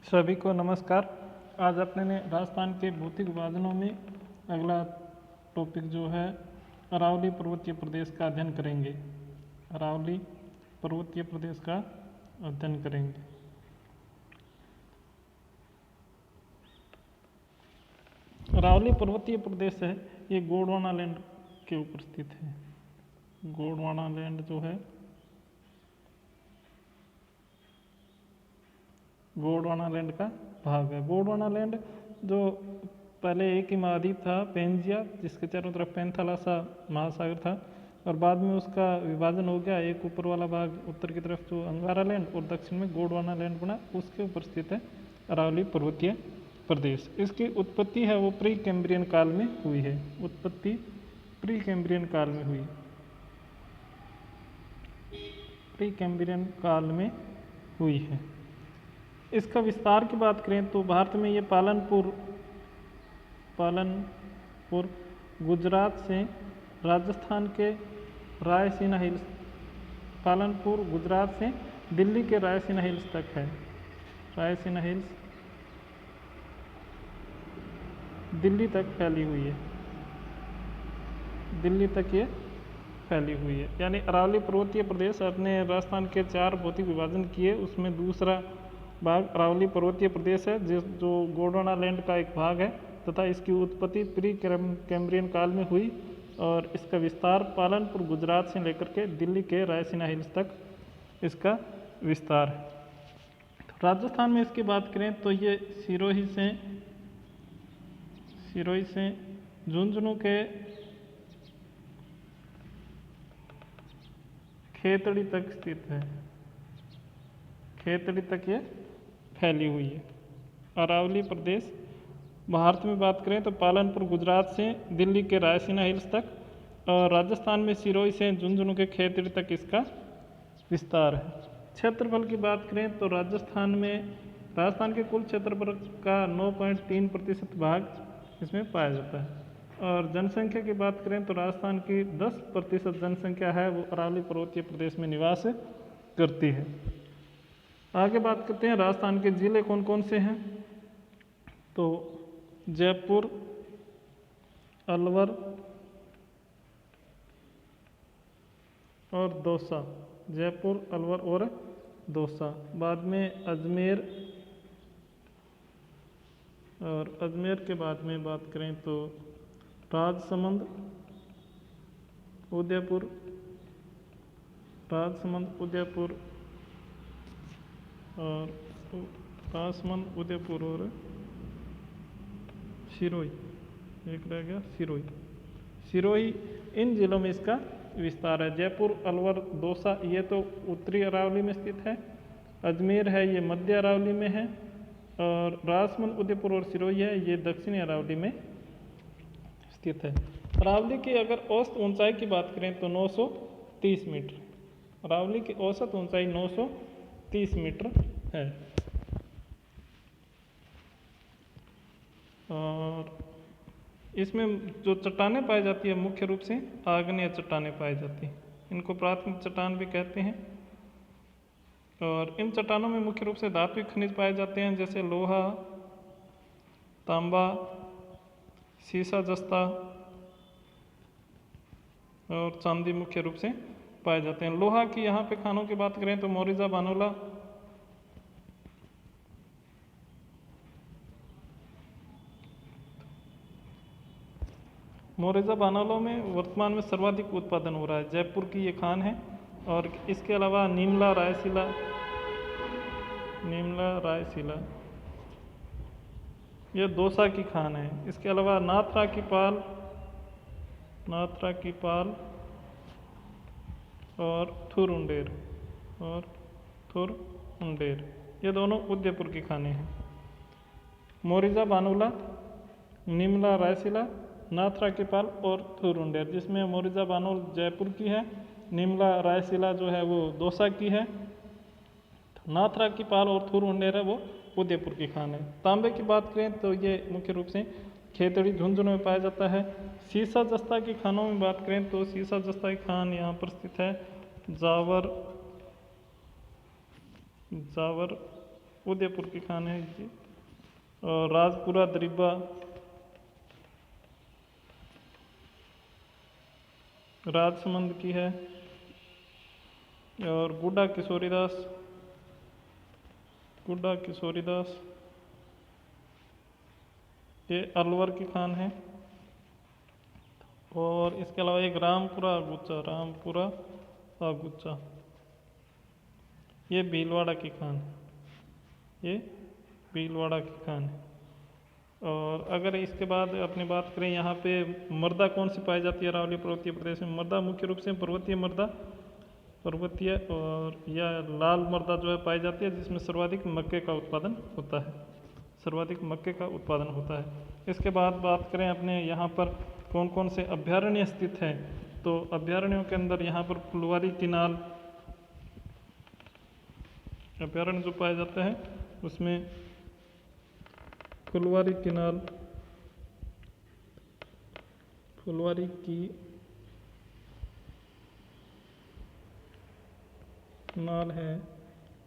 सभी को नमस्कार। आज अपने ने राजस्थान के भौतिक विभाजनों में अगला टॉपिक जो है अरावली पर्वतीय प्रदेश का अध्ययन करेंगे। अरावली पर्वतीय प्रदेश का अध्ययन करेंगे। अरावली पर्वतीय प्रदेश है, ये गोंडवाना लैंड के ऊपर स्थित है। गोंडवाना लैंड जो है गोंडवाना लैंड का भाग है। गोंडवाना लैंड जो पहले एक ही महाद्वीप था पेंजिया, जिसके चारों तरफ पैंथालासा महासागर था, और बाद में उसका विभाजन हो गया। एक ऊपर वाला भाग उत्तर की तरफ जो अंगारा लैंड और दक्षिण में गोंडवाना लैंड बना, उसके ऊपर स्थित है अरावली पर्वतीय प्रदेश। इसकी उत्पत्ति है वो प्री कैम्ब्रियन काल में हुई है। उत्पत्ति प्री कैम्ब्रियन काल में हुई, प्री कैम्ब्रियन काल में हुई है। इसका विस्तार की बात करें तो भारत में ये पालनपुर गुजरात से राजस्थान के रायसीना हिल्स, पालनपुर गुजरात से दिल्ली के रायसीना हिल्स तक है। रायसीना हिल्स दिल्ली तक फैली हुई है, दिल्ली तक ये फैली हुई है। यानी अरावली पर्वतीय प्रदेश अपने राजस्थान के 4 भौतिक विभाजन किए, उसमें दूसरा भाग अरावली पर्वतीय प्रदेश है, जो गोंडवाना लैंड का एक भाग है, तथा इसकी उत्पत्ति प्री कैम्ब्रियन काल में हुई और इसका विस्तार पालनपुर गुजरात से लेकर के दिल्ली के रायसीना हिल्स तक इसका विस्तार है। तो राजस्थान में इसकी बात करें तो ये सिरोही से झुंझुनू के खेतड़ी तक स्थित है। खेतड़ी तक ये फैली हुई है। अरावली प्रदेश भारत में बात करें तो पालनपुर गुजरात से दिल्ली के रायसीना हिल्स तक, और राजस्थान में सिरोही से झुंझुनू के खेतड़ी तक इसका विस्तार है। क्षेत्रफल की बात करें तो राजस्थान के कुल क्षेत्रफल का 9.3% भाग इसमें पाया जाता है। और जनसंख्या की बात करें तो राजस्थान की 10% जनसंख्या है वो अरावली पर्वतीय प्रदेश में निवास करती है। आगे बात करते हैं राजस्थान के ज़िले कौन कौन से हैं। तो जयपुर, अलवर और दौसा, जयपुर, अलवर और दौसा। बाद में अजमेर, और अजमेर के बाद में बात करें तो राजसमंद, उदयपुर, और सिरोही, एक रह गया सिरोही। इन जिलों में इसका विस्तार है। जयपुर, अलवर, दौसा ये तो उत्तरी अरावली में स्थित है। अजमेर है ये मध्य अरावली में है, और राजसमंद, उदयपुर और सिरोही है ये दक्षिणी अरावली में स्थित है। अरावली की अगर औसत ऊंचाई की बात करें तो 930 मीटर। अरावली की औसत ऊंचाई 930 मीटर है। और इसमें जो चट्टानें पाई जाती है मुख्य रूप से आग्नेय चट्टानें पाई जाती हैं। इनको प्राथमिक चट्टान भी कहते हैं। और इन चट्टानों में मुख्य रूप से धात्विक खनिज पाए जाते हैं, जैसे लोहा, तांबा, सीसा जस्ता और चांदी मुख्य रूप से पाए जाते हैं। लोहा की यहाँ पे खानों की बात करें तो मोरिजा बानोला, में वर्तमान में सर्वाधिक उत्पादन हो रहा है। जयपुर की ये खान है। और इसके अलावा नीमला, रायसीला ये दौसा की खान है। इसके अलावा नाथरा की पाल और थुरुंडेर ये दोनों उदयपुर की खानें हैं। मोरिजा बानोला, नीमला रायसीला, नाथरा की पाल और थुरुंडेर, जिसमें मोरिजा बानोल जयपुर की है, नीमला रायसीला जो है वो दौसा की है, नाथरा की पाल और थुरुंडेर है वो उदयपुर की खान है। तांबे की बात करें तो ये मुख्य रूप से खेतड़ी, झुंझुनू में पाया जाता है। सीसा जस्ता की खानों में बात करें तो सीसा जस्ता की खान यहाँ पर स्थित है। जावर उदयपुर की खान है जी। और राजपुरा दरिबा, राजसमंद की है। और गुड्डा किशोरीदास, गुड्डा किशोरीदास ये अलवर की खान है। और इसके अलावा एक रामपुरा आगुच्चा, रामपुरा आगुच्चा ये भीलवाड़ा की खान है, ये भीलवाड़ा की खान है। और अगर इसके बाद अपनी बात करें यहाँ पे मृदा कौन सी पाई जाती है अरावली पर्वतीय प्रदेश में। मृदा मुख्य रूप से पर्वतीय मृदा, पर्वतीय और या लाल मृदा जो है पाई जाती है, जिसमें सर्वाधिक मक्के का उत्पादन होता है, सर्वाधिक मक्के का उत्पादन होता है। इसके बाद बात करें अपने यहाँ पर कौन कौन से अभ्यारण्य स्थित हैं, तो अभ्यारण्यों के अंदर यहाँ पर फुलवारी किनाल अभ्यारण्य जो पाए जाते हैं उसमें फुलवारी किनाल, फुलवारी की नाल है।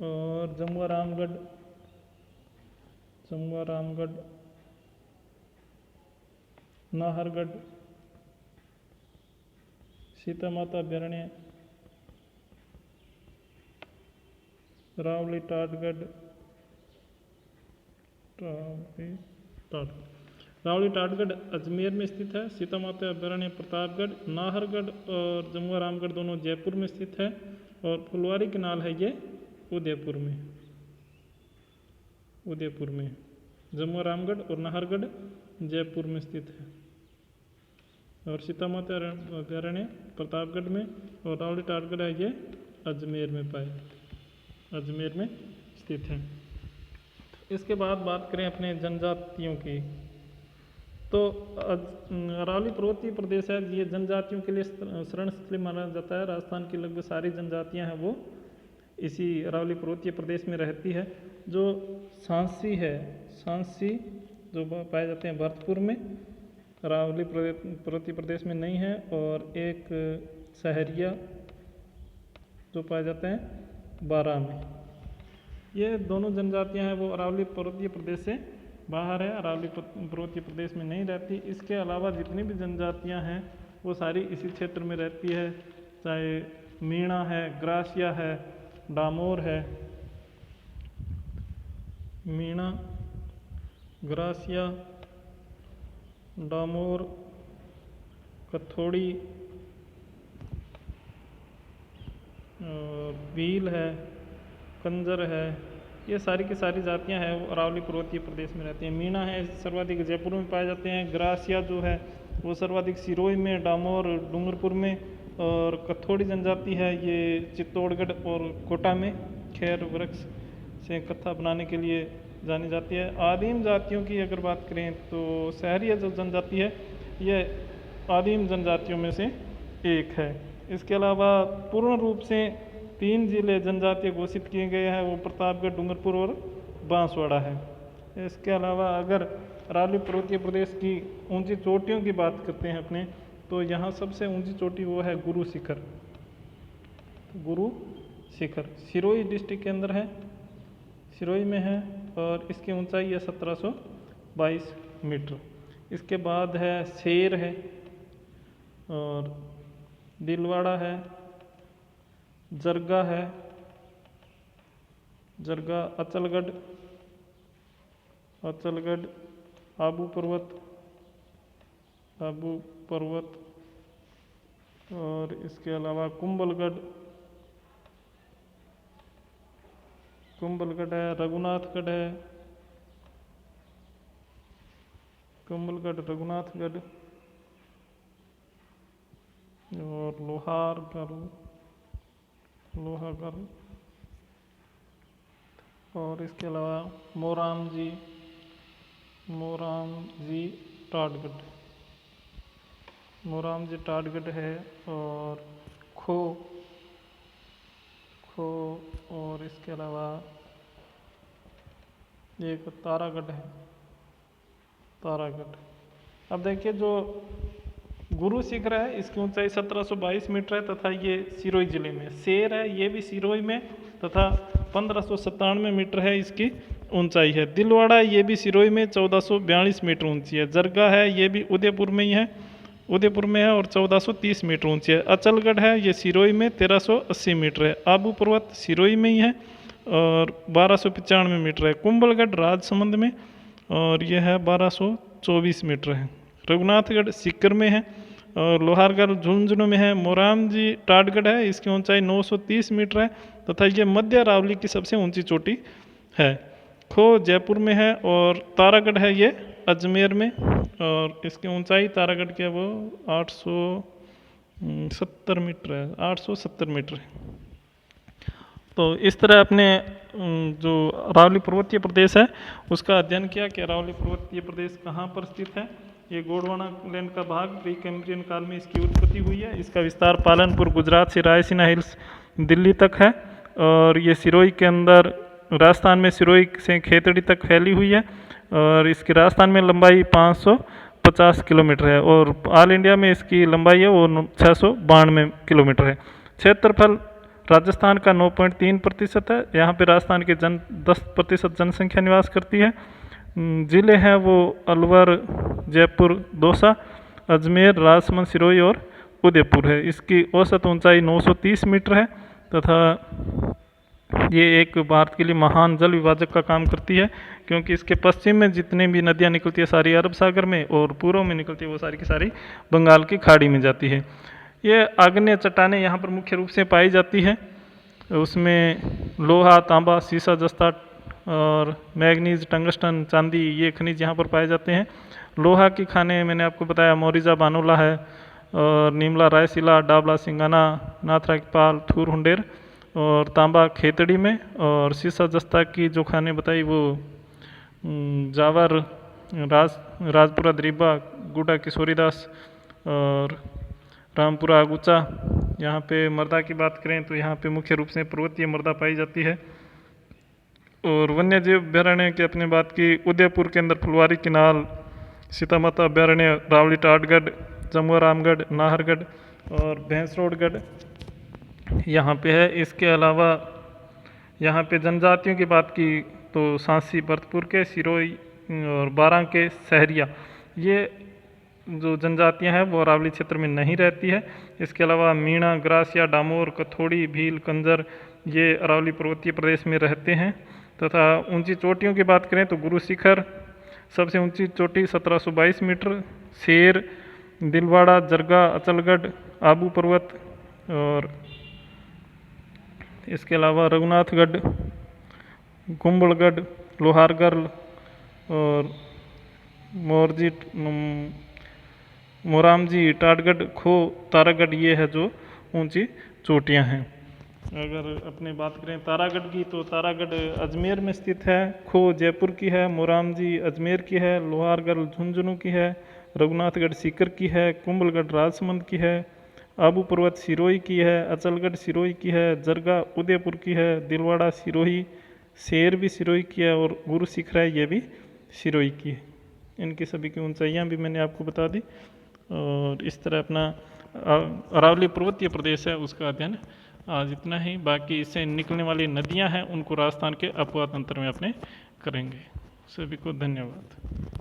और जमुआ रामगढ़, जमुआ रामगढ़, नाहरगढ़, सीता माता अभ्यारण्य, रावली टाटगढ़, रावली टाटगढ़ अजमेर में स्थित है। सीता माता अभ्यारण्य प्रतापगढ़, नाहरगढ़ और जमुआ रामगढ़ दोनों जयपुर में स्थित है। और फुलवारी किनाल है ये उदयपुर में, उदयपुर में। जमुआ रामगढ़ और नाहरगढ़ जयपुर में स्थित है। और सीता माता अभ्यारण्य प्रतापगढ़ में और रावली टाटगढ़ है ये अजमेर में पाए, अजमेर में स्थित है। इसके बाद बात करें अपने जनजातियों की, तो अरावली पर्वतीय प्रदेश है, ये जनजातियों के लिए शरण स्थली माना जाता है। राजस्थान की लगभग सारी जनजातियां हैं वो इसी अरावली पर्वतीय प्रदेश में रहती है। जो सांसी है, सांसी जो पाए जाते हैं भरतपुर में, अरावली पर्वतीय प्रदेश में नहीं है। और एक सहरिया जो पाए जाते हैं बारां में। ये दोनों जनजातियां हैं वो अरावली पर्वतीय प्रदेश से बाहर है, अरावली पर्वतीय प्रदेश में नहीं रहती। इसके अलावा जितनी भी जनजातियां हैं वो सारी इसी क्षेत्र में रहती है, चाहे मीणा है, ग्रासिया है, डामोर है, मीणा, ग्रासिया, डामोर, कथोड़ी, भील है, कंजर है, ये सारी की सारी जातियां हैं वो अरावली पर्वतीय प्रदेश में रहती हैं। मीणा है सर्वाधिक जयपुर में पाए जाते हैं। ग्रासिया जो है वो सर्वाधिक सिरोही में, डामोर डूंगरपुर में। और कथोड़ी जनजाति है ये चित्तौड़गढ़ और कोटा में खैर वृक्ष से कत्था बनाने के लिए जानी जाती है। आदिम जातियों की अगर बात करें तो सहरिया जो जनजाति है ये आदिम जनजातियों में से एक है। इसके अलावा पूर्ण रूप से 3 जिले जनजातीय घोषित किए गए हैं, वो प्रतापगढ़, डूंगरपुर और बांसवाड़ा है। इसके अलावा अगर अरावली पर्वतीय प्रदेश की ऊंची चोटियों की बात करते हैं अपने, तो यहाँ सबसे ऊंची चोटी वो है गुरु शिखर, गुरु शिखर सिरोही डिस्ट्रिक्ट के अंदर है, सिरोही में है। और इसकी ऊंचाई है 1722 मीटर। इसके बाद है शेर है और दिलवाड़ा है, जरगा है, जरगा, अचलगढ़, अचलगढ़, आबू पर्वत, आबू पर्वत। और इसके अलावा कुंभलगढ़, कुंभलगढ़ है, रघुनाथगढ़ है, कुंभलगढ़, रघुनाथगढ़ और लोहारगढ़, लोहागढ़। और इसके अलावा मोरामजी, मोरामजी टाटगढ़, मोरामजी टाटगढ़ है। और खो, खो। और इसके अलावा एक तारागढ़ है, तारागढ़। अब देखिए जो गुरु शिखर है इसकी ऊंचाई 1722 मीटर है तथा ये सिरोही जिले में। शेर है ये भी सिरोही में तथा 1597 मीटर है इसकी ऊंचाई है। दिलवाड़ा ये भी सिरोही में 1442 मीटर ऊंची है। जरगा है ये भी उदयपुर में ही है, उदयपुर में है और 1430 मीटर ऊंची है। अचलगढ़ है ये सिरोही में 1380 मीटर है। आबू पर्वत सिरोही में ही है और 1295 मीटर है। कुंभलगढ़ राजसमंद में और यह है 1224 मीटर है। रघुनाथगढ़ सीकर में है और लोहारगढ़ झुंझुनू में है। मोरामजी टाटगढ़ है, इसकी ऊंचाई 930 मीटर है तथा ये मध्य अरावली की सबसे ऊंची चोटी है। खो जयपुर में है और तारागढ़ है ये अजमेर में और इसकी ऊंचाई तारागढ़ की है वो 870 मीटर है, 870 मीटर है। तो इस तरह अपने जो अरावली पर्वतीय प्रदेश है उसका अध्ययन किया कि अरावली पर्वतीय प्रदेश कहाँ पर स्थित है। ये गोंडवाना लैंड का भाग प्री कैम्ब्रियन काल में इसकी उत्पत्ति हुई है। इसका विस्तार पालनपुर गुजरात से रायसीना हिल्स दिल्ली तक है और ये सिरोही के अंदर राजस्थान में सिरोही से खेतड़ी तक फैली हुई है और इसकी राजस्थान में लंबाई 550 किलोमीटर है और ऑल इंडिया में इसकी लंबाई है वो 692 किलोमीटर है। क्षेत्रफल राजस्थान का 9.3% है। यहाँ पे राजस्थान के 10% जनसंख्या निवास करती है। ज़िले हैं वो अलवर, जयपुर, दौसा, अजमेर, राजसमंद, सिरोही और उदयपुर है। इसकी औसत ऊंचाई 930 मीटर है तथा ये एक भारत के लिए महान जल विभाजक का काम करती है क्योंकि इसके पश्चिम में जितने भी नदियाँ निकलती है सारी अरब सागर में और पूर्व में निकलती है वो सारी की सारी बंगाल की खाड़ी में जाती है। ये आग्नेय चट्टानें यहाँ पर मुख्य रूप से पाई जाती है। उसमें लोहा, तांबा, सीसा, जस्ता और मैग्नीज, टंगस्टन, चांदी ये खनिज यहाँ पर पाए जाते हैं। लोहा की खानें मैंने आपको बताया मोरिजा बानोला है और नीमला, रायसीला, डाबला, सिंगाना, नाथरापाल, थूर, हुंडेर और तांबा खेतड़ी में और सीसा जस्ता की जो खाने बताई वो जावर, राजपुरा, द्रीबा, गुडा, किशोरीदास और रामपुरा, आगुचा। यहाँ पे मर्दा की बात करें तो यहाँ पे मुख्य रूप से पर्वतीय मर्दा पाई जाती है। और वन्य जीव अभ्यारण्य की अपने बात की, उदयपुर के अंदर फुलवारी किनाल, सीतामाता अभ्यारण्य, रावली टाटगढ़, जमुआ रामगढ़, नाहरगढ़ और भैंसरोडगढ़ यहाँ पे है। इसके अलावा यहाँ पे जनजातियों की बात की तो सांसी, भरतपुर के, सिरोही और बारां के, सहरिया ये जो जनजातियां हैं वो अरावली क्षेत्र में नहीं रहती है। इसके अलावा मीणा, ग्रासिया, डामोर, कथोड़ी, भील, कंजर ये अरावली पर्वतीय प्रदेश में रहते हैं। तथा ऊंची चोटियों की बात करें तो गुरु शिखर सबसे ऊंची चोटी 1722 मीटर, शेर, दिलवाड़ा, जरगा, अचलगढ़, आबू पर्वत और इसके अलावा रघुनाथगढ़, कुंभलगढ़, लोहारगढ़ और मोरामजी, टाटगढ़, खो, तारागढ़ ये है जो ऊंची चोटियां हैं। अगर अपने बात करें तारागढ़ की तो तारागढ़ अजमेर में स्थित है, खो जयपुर की है, मोरामजी अजमेर की है, लोहारगढ़ झुंझुनू की है, रघुनाथगढ़ सीकर की है, कुंभलगढ़ राजसमंद की है, आबू पर्वत सिरोही की है, अचलगढ़ सिरोही की है, जरगा उदयपुर की है, दिलवाड़ा सिरोही, शेर भी सिरोही की है और गुरु शिखर है ये भी सिरोही की है। इनकी सभी की ऊंचाइयाँ भी मैंने आपको बता दी। और इस तरह अपना अरावली पर्वतीय प्रदेश है उसका अध्ययन आज इतना ही। बाकी इससे निकलने वाली नदियाँ हैं उनको राजस्थान के अपवाद अंतर में अपने करेंगे। सभी को धन्यवाद।